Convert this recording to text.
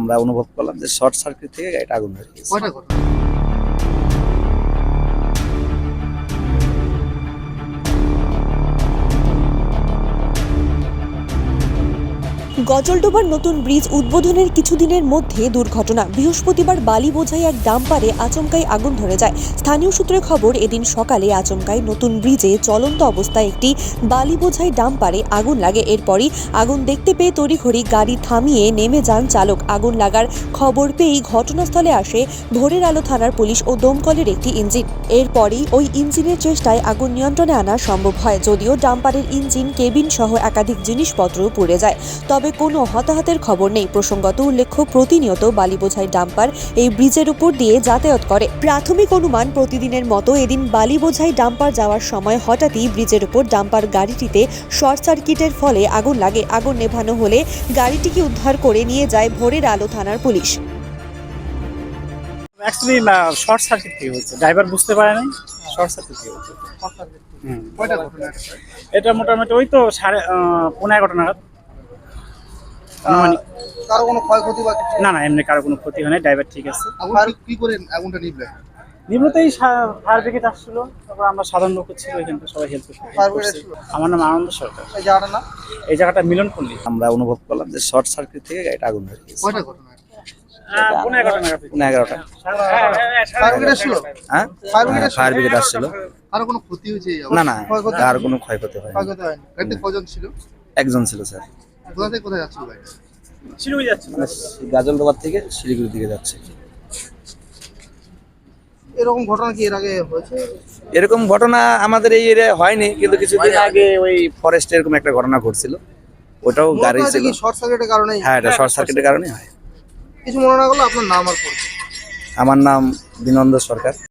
আমরা অনুভব করলাম যে শর্ট সার্কিট থেকে গাড়িটা আগুন ধরে গেছে। গজলডোবার নতুন ব্রিজ উদ্বোধনের কিছুদিনের মধ্যে দুর্ঘটনা। বৃহস্পতিবার বালি বোঝাই এক ডাম্পারে আচমকাই আগুন ধরে যায়। স্থানীয় সূত্রে খবর, এদিন সকালে আচমকাই নতুন ব্রিজে চলন্ত অবস্থায় একটি বালি বোঝাই ডাম্পারে আগুন লাগে। এরপরই আগুন দেখতে পেয়ে তড়িঘড়ি গাড়ি থামিয়ে নেমে যান চালক। আগুন লাগার খবর পেয়েই ঘটনাস্থলে আসে ভোরের আলো থানার পুলিশ ও দমকলের একটি ইঞ্জিন। এরপরই ওই ইঞ্জিনের চেষ্টায় আগুন নিয়ন্ত্রণে আনা সম্ভব হয়, যদিও ডাম্পারের ইঞ্জিন, কেবিন সহ একাধিক জিনিসপত্র পুড়ে যায়। তবে কোনো হতাহতের খবর নেই। প্রসঙ্গত উল্লেখ্য, প্রতিনিয়ত বালি বোঝাই ডাম্পার এই ব্রিজের উপর দিয়ে যাতায়াত করে। প্রাথমিক অনুমান, প্রতিদিনের মতো এদিন বালি বোঝাই ডাম্পার যাওয়ার সময় হঠাৎই ব্রিজের উপর ডাম্পার গাড়িটিতে শর্ট সার্কিটের ফলে আগুন লাগে। আগুন নেভানো হলে গাড়িটিকে উদ্ধার করে নিয়ে যায় ভোরের আলো থানার পুলিশ। অ্যাকচুয়ালি শর্ট সার্কিট থেকে হচ্ছে, ড্রাইভার বুঝতে পারে নাই শর্ট সার্কিট থেকে হচ্ছে। এটা মোটামুটি ওই তো 11:30 নাগাদ। কারো কোনো ক্ষয়ক্ষতি বা কিছু? না, এমনি কারো কোনো ক্ষতি হয় নাই, ড্রাইভার ঠিক আছে। আর কি করে আগুনটা নিভলে? নিম্নতেই ফায়ার ব্রিগেড আসছিল, তারপর আমরা সাধারণ লোক ছিল, এখান থেকে সবাই হেল্প করছে। আমার নাম আনন্দ সরকার। এই জায়গাটার নাম? এই জায়গাটা মিলনপল্লী। আমরা অনুভব করলাম যে শর্ট সার্কিট থেকে গাড়িটা আগুন ধরে গেছে। কয়টা ঘটনা? 11:30 নাগাদ। 11টা। ফায়ার ব্রিগেড আসছিল? হ্যাঁ, ফায়ার ব্রিগেড আসছিল। কারো কোনো ক্ষতি হয়েছে? না, আর কোনো ক্ষয়ক্ষতি হয়নি। ক্ষয়ক্ষতি হয়নি। গাড়িতে কজন ছিল? একজন ছিল স্যার। কোথা থেকে কোথায় যাচ্ছিল গাড়ি? শিলিগুড়ি যাচ্ছে। গাজলডোবার থেকে শিলিগুড়ির দিকে যাচ্ছে। এরকম ঘটনা কি এর আগে হয়েছে? এরকম ঘটনা আমাদের এই এরিয়ায় হয়নি, কিন্তু কিছুদিন আগে ওই ফরেস্টে এরকম একটা ঘটনা ঘটছিল। ওটাও গাড়ি ছিল। শর্ট সার্কিটের কারণে? হ্যাঁ, এটা শর্ট সার্কিটের কারণে হয়। কিছু মনে না করলে আপনার নাম আর পরিচয়? আমার নাম বিনন্দ সরকার।